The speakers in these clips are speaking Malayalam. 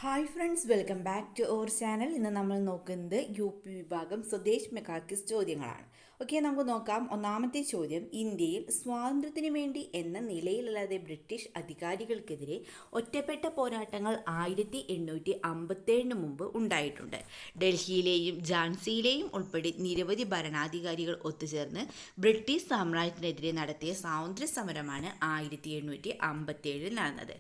Hi friends, welcome back to our channel. ഇന്ന് നമ്മൾ നോക്കുന്നത് UP വിഭാഗം സ്വദേശ് മെക്കാർക്കിസ് ചോദ്യങ്ങളാണ്. ഓക്കെ, നമുക്ക് നോക്കാം. ഒന്നാമത്തെ ചോദ്യം: ഇന്ത്യയിൽ സ്വാതന്ത്ര്യത്തിനു വേണ്ടി എന്ന നിലയിലല്ലാതെ ബ്രിട്ടീഷ് അധികാരികൾക്കെതിരെ ഒറ്റപ്പെട്ട പോരാട്ടങ്ങൾ 1857 മുമ്പ് ഉണ്ടായിട്ടുണ്ട്. ഡൽഹിയിലെയും ഝാൻസിയിലെയും ഉൾപ്പെടെ നിരവധി ഭരണാധികാരികൾ ഒത്തുചേർന്ന് ബ്രിട്ടീഷ് സാമ്രാജ്യത്തിനെതിരെ നടത്തിയ സ്വാതന്ത്ര്യ സമരമാണ് 1857 നടന്നത്.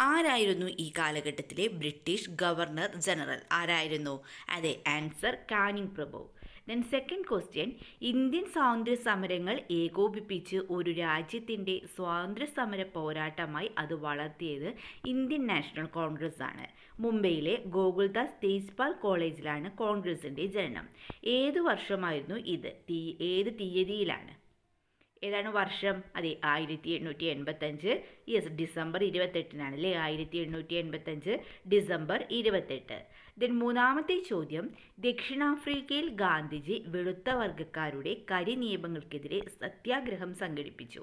ആരായിരുന്നു ഈ കാലഘട്ടത്തിലെ ബ്രിട്ടീഷ് ഗവർണർ ജനറൽ? ആരായിരുന്നു? അതെ, ആൻസർ കാനിങ് പ്രഭു. ദെൻ സെക്കൻഡ് ക്വസ്റ്റ്യൻ: ഇന്ത്യൻ സ്വാതന്ത്ര്യ സമരങ്ങൾ ഏകോപിപ്പിച്ച് ഒരു രാജ്യത്തിൻ്റെ സ്വാതന്ത്ര്യ സമര പോരാട്ടമായി അത് വളർത്തിയത് ഇന്ത്യൻ നാഷണൽ കോൺഗ്രസ് ആണ്. മുംബൈയിലെ ഗോകുൽദാസ് തേജ്പാൽ കോളേജിലാണ് കോൺഗ്രസിൻ്റെ ജനനം. ഏത് വർഷമായിരുന്നു ഇത്? ഏത് തീയതിയിലാണ്? ഏതാണ് വർഷം? അതെ, 1885. യെസ്, ഡിസംബർ 28-നാണ് അല്ലേ? 1885 ഡിസംബർ 28. ദെൻ മൂന്നാമത്തെ ചോദ്യം: ദക്ഷിണാഫ്രിക്കയിൽ ഗാന്ധിജി വെളുത്ത വർഗ്ഗക്കാരുടെ കരിനിയമങ്ങൾക്കെതിരെ സത്യാഗ്രഹം സംഘടിപ്പിച്ചു.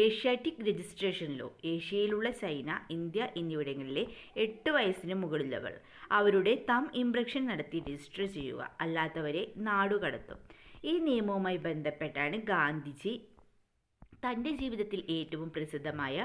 ഏഷ്യാറ്റിക് രജിസ്ട്രേഷൻ ലോ: ഏഷ്യയിലുള്ള ചൈന, ഇന്ത്യ എന്നിവിടങ്ങളിലെ 8 വയസ്സിന് മുകളിലുള്ളവർ അവരുടെ ഇംപ്രഷൻ നടത്തി രജിസ്റ്റർ ചെയ്യുക, അല്ലാത്തവരെ നാടുകടത്തും. ഈ നിയമവുമായി ബന്ധപ്പെട്ടാണ് ഗാന്ധിജി തൻ്റെ ജീവിതത്തിൽ ഏറ്റവും പ്രസിദ്ധമായ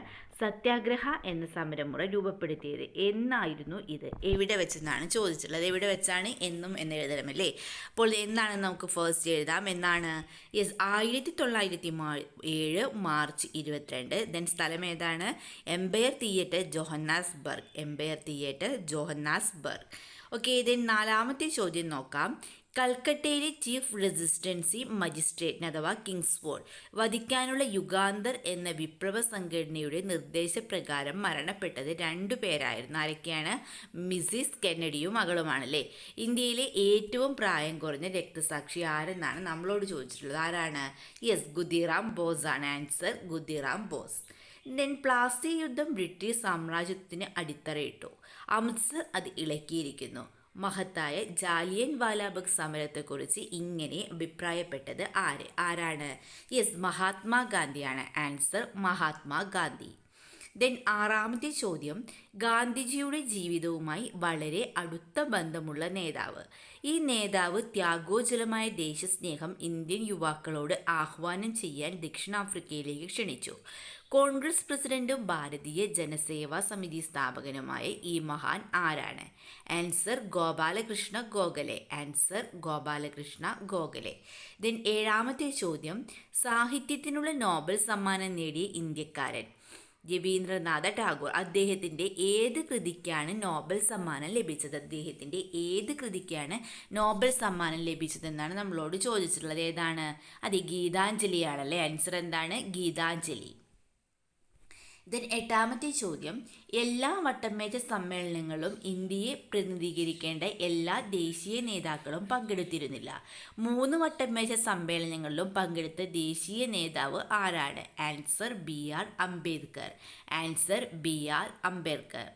സത്യാഗ്രഹ എന്ന സമരമുറ രൂപപ്പെടുത്തിയത്. എന്നായിരുന്നു ഇത്? എവിടെ വെച്ചെന്നാണ് ചോദിച്ചിട്ടുള്ളത്. എവിടെ വെച്ചാണ് എന്നും എന്ന് എഴുതണമല്ലേ? അപ്പോൾ എന്നാണെന്ന് നമുക്ക് ഫസ്റ്റ് എഴുതാം. എന്നാണ്? Yes, 1907 March 22. ദെൻ സ്ഥലം ഏതാണ്? Empire theatre, Johannesburg. Empire theatre, Johannesburg. Okay, then നാലാമത്തെ ചോദ്യം നോക്കാം. കൽക്കട്ടയിലെ ചീഫ് റെസിസ്റ്റൻസി മജിസ്ട്രേറ്റിന് അഥവാ കിങ്സ്ഫോർഡ് വധിക്കാനുള്ള യുഗാന്തർ എന്ന വിപ്ലവ സംഘടനയുടെ നിർദ്ദേശപ്രകാരം മരണപ്പെട്ടത് 2 പേരായിരുന്നു. ആരൊക്കെയാണ്? മിസിസ് കെന്നഡിയും മകളുമാണല്ലേ. ഇന്ത്യയിലെ ഏറ്റവും പ്രായം കുറഞ്ഞ രക്തസാക്ഷി ആരെന്നാണ് നമ്മളോട് ചോദിച്ചിട്ടുള്ളത്. ആരാണ്? യെസ്, ഖുദീറാം ബോസ് ആണ്. Answer Khudiram boss. Then Plassey യുദ്ധം ബ്രിട്ടീഷ് സാമ്രാജ്യത്തിന് അടിത്തറയിട്ടു. അമൃത്സർ അത് ഇളക്കിയിരിക്കുന്നു. മഹത്തായ ജാലിയൻ വാലാബാഗ് സമരത്തെക്കുറിച്ച് ഇങ്ങനെ അഭിപ്രായപ്പെട്ടത് ആരാണ്? യെസ്, മഹാത്മാഗാന്ധിയാണ്. ആൻസർ മഹാത്മാഗാന്ധി. ദെൻ ആറാമത്തെ ചോദ്യം: ഗാന്ധിജിയുടെ ജീവിതവുമായി വളരെ അടുത്ത ബന്ധമുള്ള നേതാവ്. ഈ നേതാവ് ത്യാഗോജ്വലമായ ദേശസ്നേഹം ഇന്ത്യൻ യുവാക്കളോട് ആഹ്വാനം ചെയ്യാൻ ദക്ഷിണാഫ്രിക്കയിലേക്ക് ക്ഷണിച്ചു. കോൺഗ്രസ് പ്രസിഡന്റും ഭാരതീയ ജനസേവാ സമിതി സ്ഥാപകനുമായ ഈ മഹാൻ ആരാണ്? Answer Gopalakrishna Gokhale. Answer Gopalakrishna Gokhale. Then ഏഴാമത്തെ ചോദ്യം: സാഹിത്യത്തിനുള്ള നോബൽ സമ്മാനം നേടിയ ഇന്ത്യക്കാരൻ? രവീന്ദ്രനാഥ ടാഗോർ. അദ്ദേഹത്തിൻ്റെ ഏത് കൃതിക്കാണ് നോബൽ സമ്മാനം ലഭിച്ചത്? അദ്ദേഹത്തിൻ്റെ ഏത് കൃതിക്കാണ് നോബൽ സമ്മാനം ലഭിച്ചതെന്നാണ് നമ്മളോട് ചോദിച്ചിട്ടുള്ളത്. ഏതാണ്? അത് ഗീതാഞ്ജലിയാണല്ലേ. ആൻസർ എന്താണ്? ഗീതാഞ്ജലി. ദെൻ എട്ടാമത്തെ ചോദ്യം: എല്ലാ വട്ടമേജ സമ്മേളനങ്ങളും ഇന്ത്യയെ പ്രതിനിധീകരിക്കേണ്ട എല്ലാ ദേശീയ നേതാക്കളും പങ്കെടുത്തിരുന്നില്ല. 3 വട്ടമേജ സമ്മേളനങ്ങളിലും പങ്കെടുത്ത ദേശീയ നേതാവ് ആരാണ്? Answer BR Ambedkar. Answer BR Ambedkar.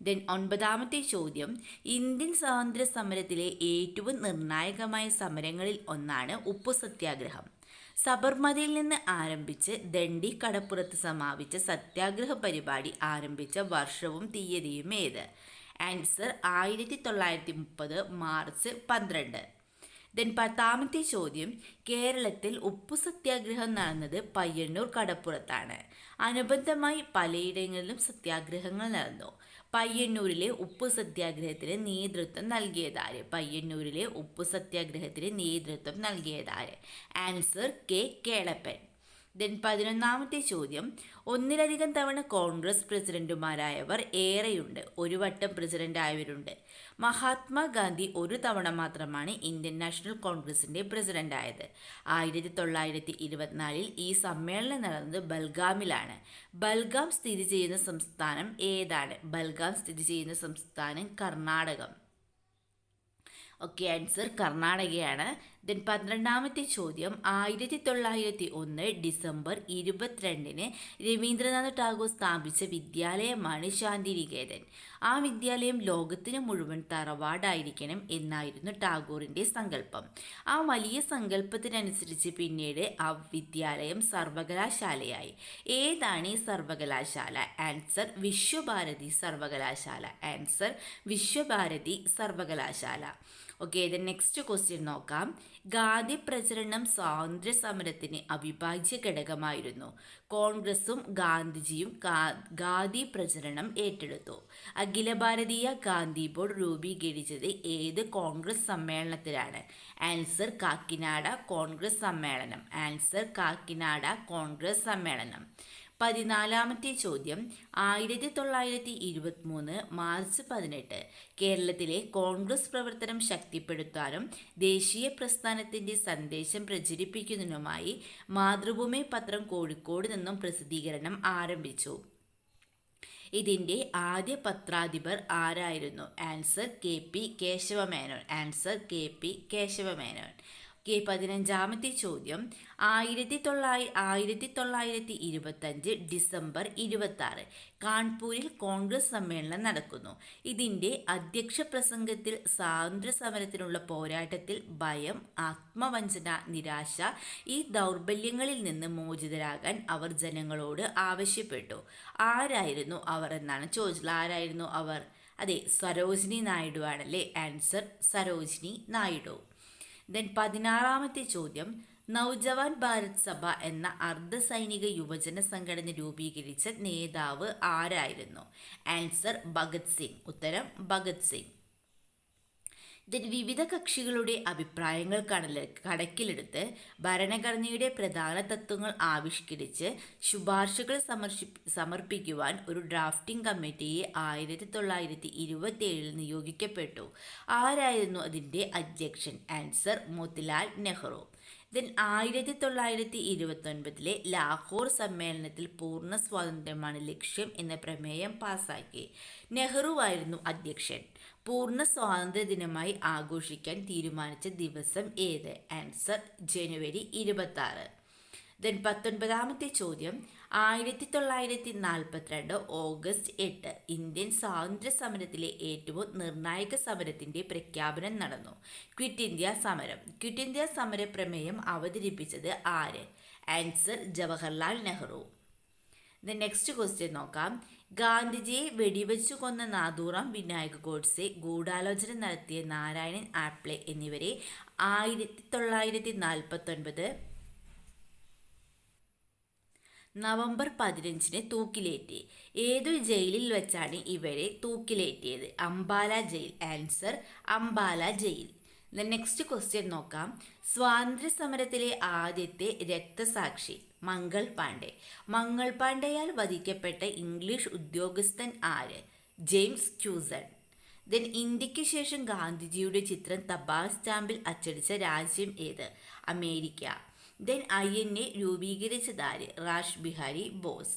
Then ഒൻപതാമത്തെ ചോദ്യം: ഇന്ത്യൻ സ്വാതന്ത്ര്യ സമരത്തിലെ ഏറ്റവും നിർണായകമായ സമരങ്ങളിൽ ഒന്നാണ് ഉപ്പു സത്യാഗ്രഹം. സബർമതിയിൽ നിന്ന് ആരംഭിച്ച് ദണ്ഡി കടപ്പുറത്ത് സമാപിച്ച സത്യാഗ്രഹ പരിപാടി ആരംഭിച്ച വർഷവും തീയതിയും ഏത്? Answer 1930 March 12. ദെൻ പത്താമത്തെ ചോദ്യം: കേരളത്തിൽ ഉപ്പു സത്യാഗ്രഹം നടന്നത് പയ്യന്നൂർ കടപ്പുറത്താണ്. അനുബന്ധമായി പലയിടങ്ങളിലും സത്യാഗ്രഹങ്ങൾ നടന്നു. പയ്യന്നൂരിലെ ഉപ്പു സത്യാഗ്രഹത്തിന് നേതൃത്വം നൽകിയതാര്? പയ്യന്നൂരിലെ ഉപ്പു സത്യാഗ്രഹത്തിന് നേതൃത്വം നൽകിയതാര്? ആൻസർ കേളപ്പൻ. ദെൻ 11ാമത്തെ ചോദ്യം: ഒന്നിലധികം തവണ കോൺഗ്രസ് പ്രസിഡന്റുമാരായവർ ഏറെയുണ്ട്. 1 വട്ടം പ്രസിഡന്റ് ആയവരുണ്ട്. മഹാത്മാഗാന്ധി 1 തവണ മാത്രമാണ് ഇന്ത്യൻ നാഷണൽ കോൺഗ്രസിൻ്റെ പ്രസിഡന്റായത്. 1924 ഈ സമ്മേളനം നടന്നത് ബൽഗാമിലാണ്. ബൽഗാം സ്ഥിതി ചെയ്യുന്ന സംസ്ഥാനം ഏതാണ്? ബൽഗാം സ്ഥിതി ചെയ്യുന്ന സംസ്ഥാനം കർണാടകം. ഓക്കെ, ആൻസർ കർണാടകയാണ്. ദെൻ 12ാമത്തെ ചോദ്യം 1901 ഡിസംബർ 22 രവീന്ദ്രനാഥ് ടാഗോർ സ്ഥാപിച്ച വിദ്യാലയമാണ് ശാന്തിനികേതൻ. ആ വിദ്യാലയം ലോകത്തിന് മുഴുവൻ തറവാടായിരിക്കണം എന്നായിരുന്നു ടാഗോറിൻ്റെ സങ്കല്പം. ആ വലിയ സങ്കല്പത്തിനനുസരിച്ച് പിന്നീട് ആ വിദ്യാലയം സർവകലാശാലയായി. ഏതാണ് ഈ സർവകലാശാല? ആൻസർ വിശ്വഭാരതി സർവകലാശാല. ആൻസർ വിശ്വഭാരതി സർവകലാശാല. ഓക്കെ, ദെൻ നെക്സ്റ്റ് ക്വസ്റ്റ്യൻ നോക്കാം. ഗാന്ധി പ്രചരണം സ്വാതന്ത്ര്യ സമരത്തിന് അവിഭാജ്യ ഘടകമായിരുന്നു. കോൺഗ്രസും ഗാന്ധിജിയും ഖാദി പ്രചരണം ഏറ്റെടുത്തു. അഖില ഭാരതീയ ഗാന്ധി ബോർഡ് രൂപീകരിച്ചത് ഏത് കോൺഗ്രസ് സമ്മേളനത്തിലാണ്? ആൻസർ കാക്കിനാഡ കോൺഗ്രസ് സമ്മേളനം. ആൻസർ കാക്കിനാഡ കോൺഗ്രസ് സമ്മേളനം. 14ാമത്തെ ചോദ്യം 1923 മാർച്ച് 18 കേരളത്തിലെ കോൺഗ്രസ് പ്രവർത്തനം ശക്തിപ്പെടുത്താനും ദേശീയ പ്രസ്ഥാനത്തിൻ്റെ സന്ദേശം പ്രചരിപ്പിക്കുന്നതിനുമായി മാതൃഭൂമി പത്രം കോഴിക്കോട് നിന്നും പ്രസിദ്ധീകരണം ആരംഭിച്ചു. ഇതിൻ്റെ ആദ്യ പത്രാധിപർ ആരായിരുന്നു? Answer KP Kesava Menon. Answer KP Kesava Menon. 15ാമത്തെ ചോദ്യം 1925 ഡിസംബർ 26 കാൺപൂരിൽ കോൺഗ്രസ് സമ്മേളനം നടക്കുന്നു. ഇതിൻ്റെ അധ്യക്ഷ പ്രസംഗത്തിൽ സ്വാതന്ത്ര്യ സമരത്തിനുള്ള പോരാട്ടത്തിൽ ഭയം, ആത്മവഞ്ചന, നിരാശ ഈ ദൗർബല്യങ്ങളിൽ നിന്ന് മോചിതരാകാൻ അവർ ജനങ്ങളോട് ആവശ്യപ്പെട്ടു. ആരായിരുന്നു അവർ എന്നാണ് ചോദിച്ചത്. ആരായിരുന്നു അവർ? അതെ, സരോജിനി നായിഡു ആണല്ലേ. ആൻസർ സരോജിനി നായിഡു. ദെൻ 16ാമത്തെ ചോദ്യം നവജവാൻ ഭാരത് സഭ എന്ന അർദ്ധ സൈനിക യുവജന സംഘടന രൂപീകരിച്ച നേതാവ് ആരായിരുന്നു? ആൻസർ ഭഗത് സിംഗ്. ഉത്തരം ഭഗത് സിംഗ്. ഇതിൽ വിവിധ കക്ഷികളുടെ അഭിപ്രായങ്ങൾ കണക്കിലെടുത്ത് ഭരണഘടനയുടെ പ്രധാന തത്വങ്ങൾ ആവിഷ്കരിച്ച് ശുപാർശകൾ സമർപ്പിക്കുവാൻ ഒരു ഡ്രാഫ്റ്റിംഗ് കമ്മിറ്റിയെ 1927 നിയോഗിക്കപ്പെട്ടു. ആരായിരുന്നു അതിൻ്റെ അധ്യക്ഷൻ? ആൻസർ മോത്തിലാൽ നെഹ്റു. ദെൻ 1929 ലാഹോർ സമ്മേളനത്തിൽ പൂർണ്ണ സ്വാതന്ത്ര്യമാണ് ലക്ഷ്യം എന്ന പ്രമേയം പാസാക്കി. നെഹ്റുവായിരുന്നു അധ്യക്ഷൻ. പൂർണ്ണ സ്വാതന്ത്ര്യ ദിനമായി ആഘോഷിക്കാൻ തീരുമാനിച്ച ദിവസം ഏത്? ആൻസർ ജനുവരി 26. ദെൻ 19ാമത്തെ ചോദ്യം 1942 ഓഗസ്റ്റ് 8 ഇന്ത്യൻ സ്വാതന്ത്ര്യ സമരത്തിലെ ഏറ്റവും നിർണായക സമരത്തിൻ്റെ പ്രഖ്യാപനം നടന്നു. ക്വിറ്റ് ഇന്ത്യ സമരം. ക്വിറ്റ് ഇന്ത്യ സമര പ്രമേയം അവതരിപ്പിച്ചത് ആര്? Answer Jawaharlal Nehru. Then next question നോക്കാം. ഗാന്ധിജിയെ വെടിവെച്ചു കൊന്ന നാഥൂറാം വിനായക് ഗോഡ്സെ, ഗൂഢാലോചന നടത്തിയ നാരായണൻ ആപ്ലെ എന്നിവരെ 1949 നവംബർ 15 തൂക്കിലേറ്റി. ഏതു ജയിലിൽ വെച്ചാണ് ഇവരെ തൂക്കിലേറ്റിയത്? Ambala jail. Answer Ambala jail. Next question നോക്കാം. സ്വാതന്ത്ര്യ സമരത്തിലെ ആദ്യത്തെ രക്തസാക്ഷി മംഗൾ പാണ്ഡെ. മംഗൾ പാണ്ഡെയാൽ വധിക്കപ്പെട്ട ഇംഗ്ലീഷ് ഉദ്യോഗസ്ഥൻ ആര്? ജെയിംസ് ക്യൂസൺ. ദെൻ ഇന്ത്യക്ക് ശേഷം ഗാന്ധിജിയുടെ ചിത്രം തപാൽ സ്റ്റാമ്പിൽ അച്ചടിച്ച രാജ്യം ഏത്? അമേരിക്ക. ദെൻ INA രൂപീകരിച്ചതാര്? റാഷ് ബിഹാരി ബോസ്.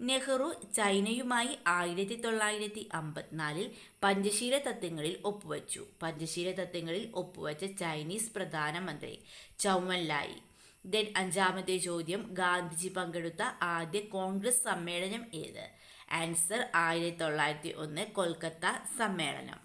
നെഹ്റു ചൈനയുമായി 1954 പഞ്ചശീല തത്വങ്ങളിൽ ഒപ്പുവച്ചു. പഞ്ചശീല തത്വങ്ങളിൽ ഒപ്പുവച്ച ചൈനീസ് പ്രധാനമന്ത്രി ചൗവൻലായി. ദെൻ 5ാമത്തെ ചോദ്യം ഗാന്ധിജി പങ്കെടുത്ത ആദ്യ കോൺഗ്രസ് സമ്മേളനം ഏത്? ആൻസർ 1901 കൊൽക്കത്ത സമ്മേളനം.